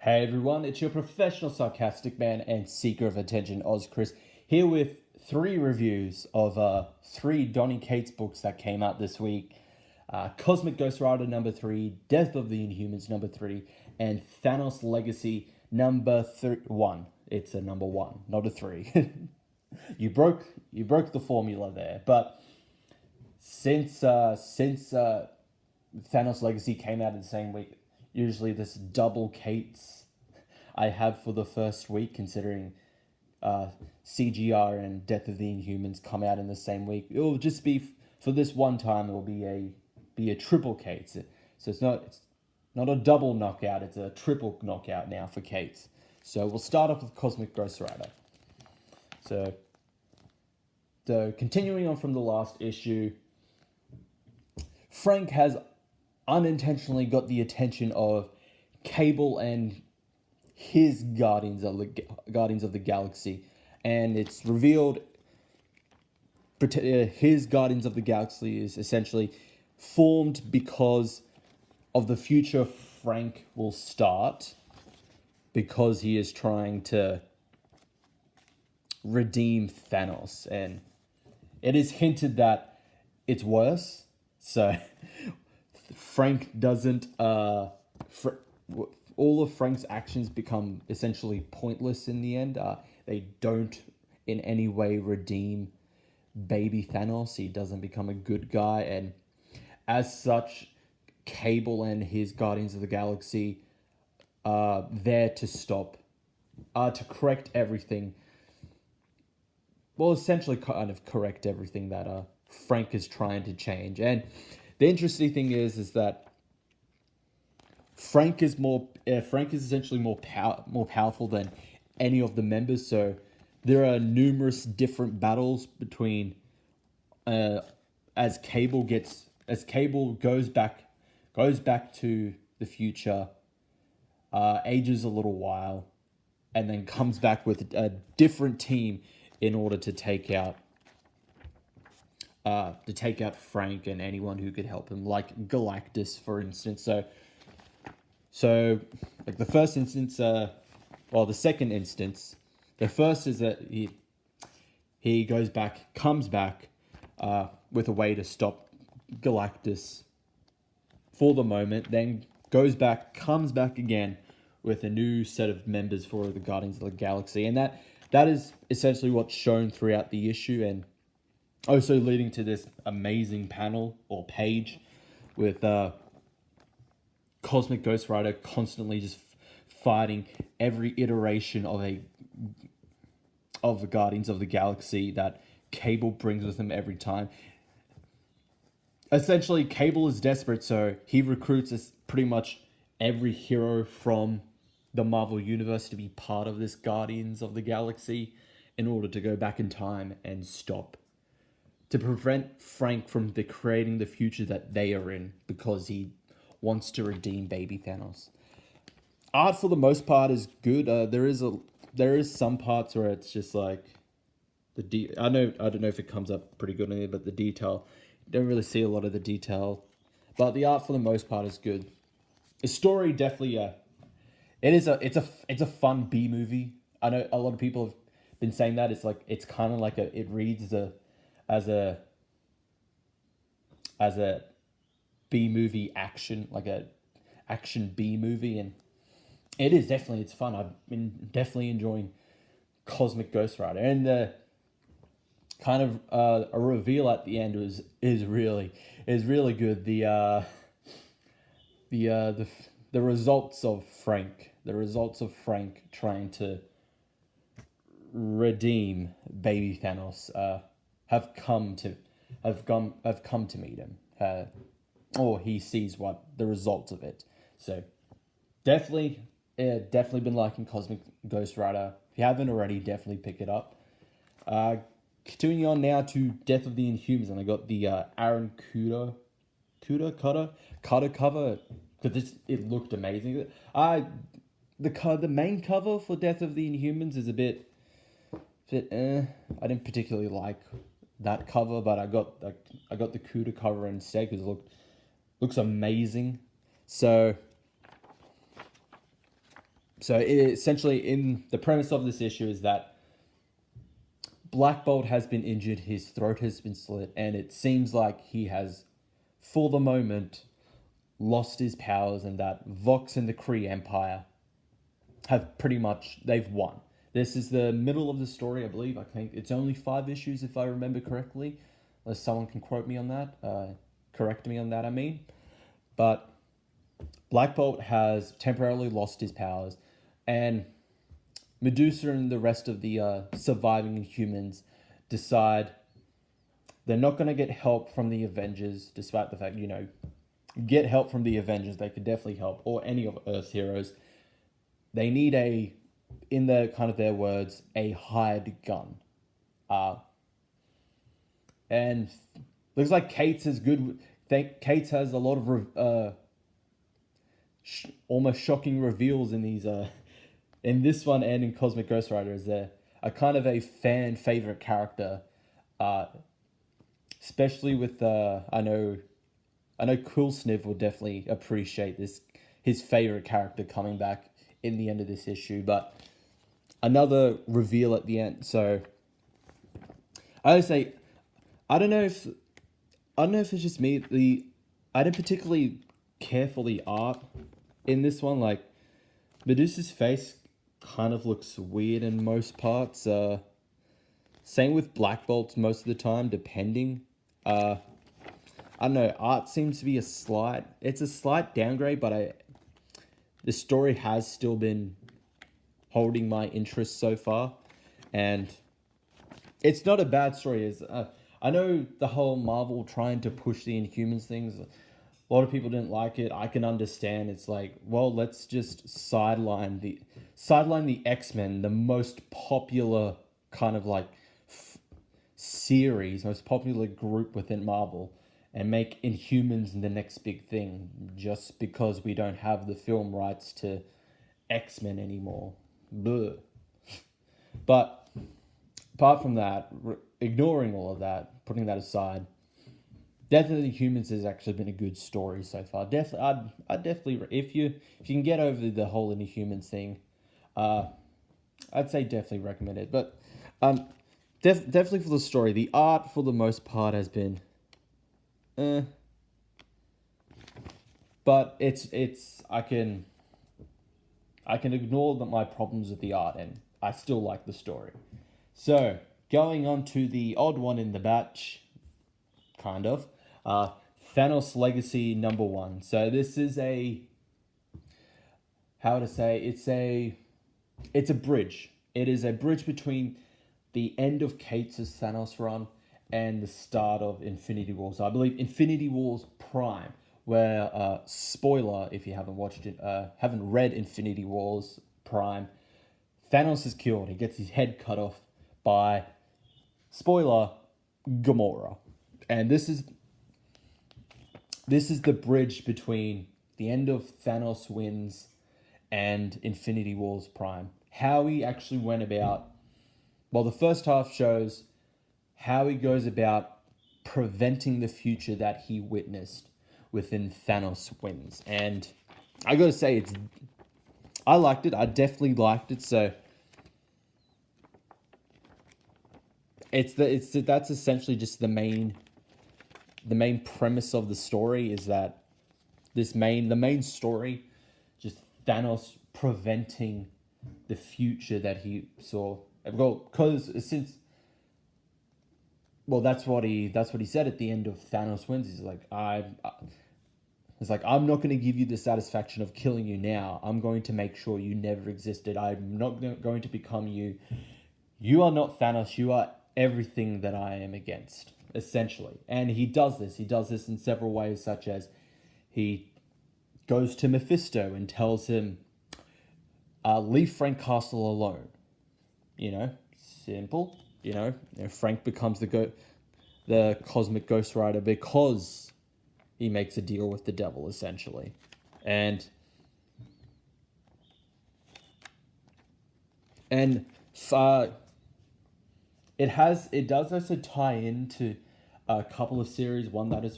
Hey everyone, it's your professional sarcastic man and seeker of attention, Oz Chris, here with three reviews of three Donny Cates books that came out this week. Cosmic Ghost Rider number 3, Death of the Inhumans number 3, and Thanos Legacy number 1. It's a number 1, not a 3. you broke the formula there, but since Thanos Legacy came out in the same week, usually this double Cates I have for the first week, considering CGR and Death of the Inhumans come out in the same week. It will just be for this one time. It will be a triple Cates. So it's not a double knockout. It's a triple knockout now for Cates. So we'll start off with Cosmic Ghost Rider. So continuing on from the last issue, Frank has unintentionally got the attention of Cable and his Guardians of the Galaxy, and it's revealed his Guardians of the Galaxy is essentially formed because of the future Frank will start, because he is trying to redeem Thanos, and it is hinted that it's worse. So Frank doesn't all of Frank's actions become essentially pointless in the end. They don't in any way redeem baby Thanos. He doesn't become a good guy, and as such, Cable and his Guardians of the Galaxy are there to stop, to correct everything. Well, essentially kind of correct everything that Frank is trying to change. And the interesting thing is that Frank is essentially more powerful than any of the members. So there are numerous different battles between as Cable goes back to the future, ages a little while, and then comes back with a different team in order to take out Frank and anyone who could help him, like Galactus, for instance. So like the first instance, the second instance, the first is that he comes back with a way to stop Galactus for the moment, then comes back again with a new set of members for the Guardians of the Galaxy, and that is essentially what's shown throughout the issue, and also leading to this amazing panel or page with Cosmic Ghost Rider constantly just fighting every iteration of the Guardians of the Galaxy that Cable brings with him every time. Essentially, Cable is desperate, so he recruits pretty much every hero from the Marvel Universe to be part of this Guardians of the Galaxy in order to go back in time and to prevent Frank from creating the future that they are in, because he wants to redeem baby Thanos. Art for the most part is good. There is some parts where it's just like I don't know if it comes up pretty good in it, but the detail, you don't really see a lot of the detail. But the art for the most part is good. The story definitely it's a fun B movie. I know a lot of people have been saying that it's kind of like it reads as a B movie action, like a action B movie, and it's fun. I've been definitely enjoying Cosmic Ghost Rider, and the kind of a reveal at the end is really good. The results of Frank trying to redeem baby Thanos have come to meet him, or he sees what the results of it. So definitely been liking Cosmic Ghost Rider. If you haven't already, definitely pick it up. Continuing on now to Death of the Inhumans, and I got the Aaron Kuder cover, because it looked amazing. The main cover for Death of the Inhumans is a bit I didn't particularly like that cover, but I got the Kuda cover instead because it looks amazing. So So essentially, in the premise of this issue is that Black Bolt has been injured, his throat has been slit, and it seems like he has, for the moment, lost his powers, and that Vox and the Kree Empire have pretty much, they've won. This is the middle of the story, I believe. I think it's only 5 issues, if I remember correctly. Unless someone can quote me on that. Correct me on that, I mean. But Black Bolt has temporarily lost his powers, and Medusa and the rest of the surviving Inhumans decide they're not going to get help from the Avengers, despite the fact, get help from the Avengers. They could definitely help, or any of Earth's heroes. They need in the kind of their words, a hired gun. And looks like Cates is good. Cates has a lot of almost shocking reveals in these in this one and in Cosmic Ghost Rider. Is there a kind of a fan favorite character, especially with I know Cool Sniv will definitely appreciate this, his favorite character coming back in the end of this issue. But another reveal at the end. So I would say, I don't know if it's just me. I don't particularly care for the art in this one. Like, Medusa's face kind of looks weird in most parts. Same with Black Bolt's most of the time, depending. I don't know. Art seems to be a slight downgrade, but the story has still been holding my interest so far, and it's not a bad story. I know the whole Marvel trying to push the Inhumans things, a lot of people didn't like it. I can understand. It's like, well, let's just sideline the X-Men, the most popular kind of like series, most popular group within Marvel, and make Inhumans the next big thing, just because we don't have the film rights to X-Men anymore. Bleh. But apart from that, ignoring all of that, putting that aside, definitely Humans has actually been a good story so far. Definitely, I'd definitely, if you can get over the whole Inhumans thing, I'd say definitely recommend it. But definitely for the story, the art for the most part has been, but it's I can ignore my problems with the art, and I still like the story. So going on to the odd one in the batch, kind of. Thanos Legacy #1. So this is it's a bridge. It is a bridge between the end of Cates' Thanos run and the start of Infinity Wars. I believe Infinity Wars Prime, where spoiler if you haven't read Infinity Wars Prime, Thanos is killed. He gets his head cut off by, spoiler, Gamora. And this is the bridge between the end of Thanos Wins and Infinity Wars Prime. How he actually went about, well, the first half shows how he goes about preventing the future that he witnessed within Thanos Wins. And I gotta say, I liked it. I definitely liked it. So that's essentially just the main premise of the story, is that the main story, just Thanos preventing the future that he saw. Well, that's what he said at the end of Thanos Wins. He's like, I'm not going to give you the satisfaction of killing you now. I'm going to make sure you never existed. I'm not going to become you. You are not Thanos. You are everything that I am against, essentially. And he does this. He does this in several ways, such as he goes to Mephisto and tells him, leave Frank Castle alone. Simple. Frank becomes the Cosmic Ghost Rider because he makes a deal with the devil, essentially. And it does also tie into a couple of series, one that was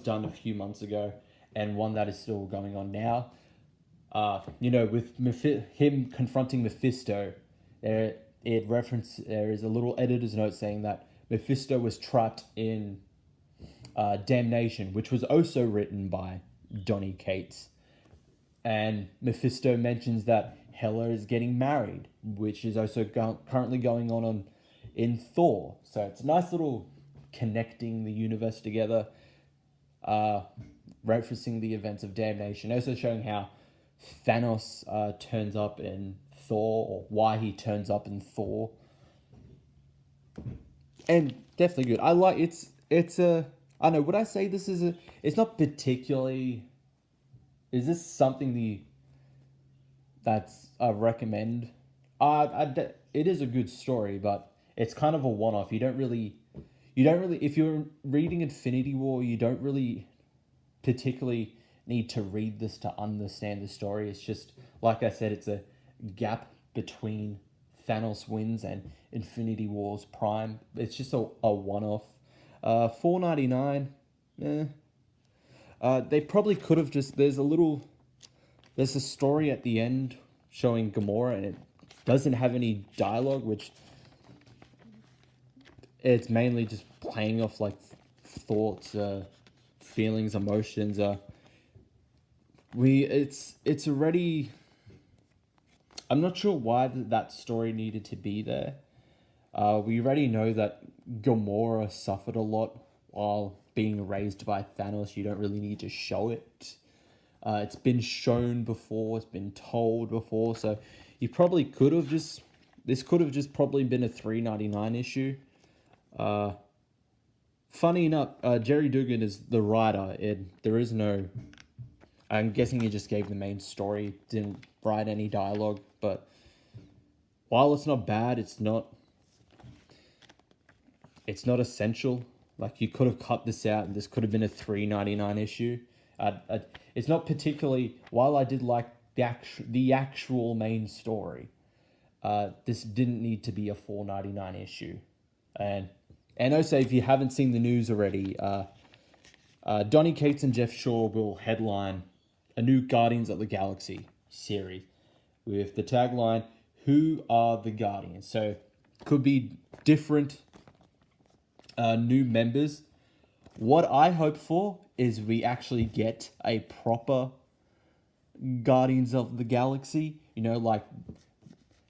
done a few months ago, and one that is still going on now. with him confronting Mephisto, there is a little editor's note saying that Mephisto was trapped in Damnation, which was also written by Donny Cates. And Mephisto mentions that Hela is getting married, which is also currently going on in Thor. So it's a nice little connecting the universe together, referencing the events of Damnation, also showing how Thanos turns up in Thor, or why he turns up in Thor. And definitely good. I like it's a I don't know, would I say this is it's not particularly, is this something that's I recommend? It is a good story, but it's kind of a one-off. You don't really, if you're reading Infinity War, you don't really particularly need to read this to understand the story. It's just, like I said, it's a gap between Thanos Wins and Infinity War's Prime. It's just a one-off. $4.99. They probably could have just, there's a story at the end showing Gamora, and it doesn't have any dialogue, which it's mainly just playing off like thoughts, feelings, emotions. It's already, I'm not sure why that story needed to be there. We already know that Gamora suffered a lot while being raised by Thanos. You don't really need to show it. It's been shown before. It's been told before. So you probably could have just... This could have just probably been a $3.99 issue. Funny enough, Jerry Dugan is the writer. There is no... I'm guessing he just gave the main story. Didn't write any dialogue. But while it's not bad, it's not essential. Like, you could have cut this out, and this could have been a $3.99 issue. It's not particularly, while I did like the actual main story, this didn't need to be a $4.99 issue. And also, if you haven't seen the news already, Donny Cates and Jeff Shaw will headline a new Guardians of the Galaxy series with the tagline, "Who are the Guardians?" So could be different new members. What I hope for is we actually get a proper Guardians of the Galaxy, like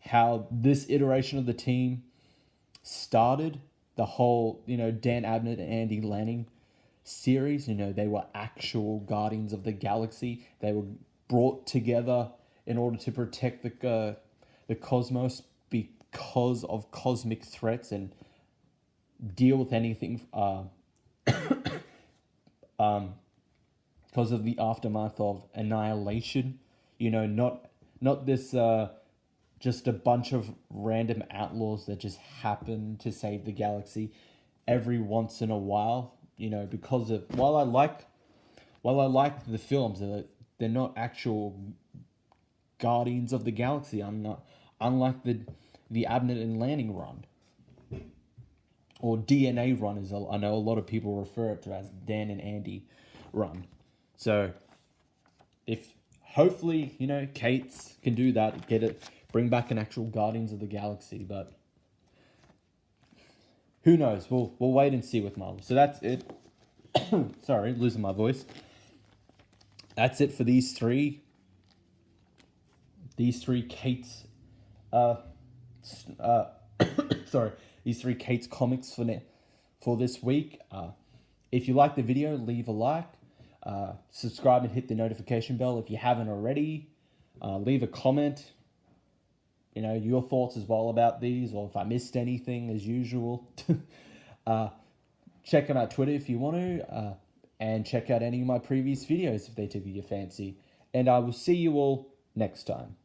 how this iteration of the team started, the whole, Dan Abnett and Andy Lanning series. They were actual Guardians of the Galaxy. They were brought together in order to protect the cosmos because of cosmic threats and deal with anything because of the aftermath of Annihilation. Not this just a bunch of random outlaws that just happen to save the galaxy every once in a while. Because of, while I like the films, they're not actual Guardians of the Galaxy. Unlike the Abnett and Lanning run, or DNA run, as I know a lot of people refer it to as Dan and Andy run. So, if hopefully Cates can do that, bring back an actual Guardians of the Galaxy, but who knows? We'll wait and see with Marvel. So that's it. Sorry, losing my voice. That's it for these three. These three Cates. Sorry, these three Cates comics for this week. If you like the video, leave a like. Subscribe and hit the notification bell if you haven't already. Leave a comment. Your thoughts as well about these, or if I missed anything as usual. Check out Twitter if you want to, and check out any of my previous videos if they took your fancy. And I will see you all next time.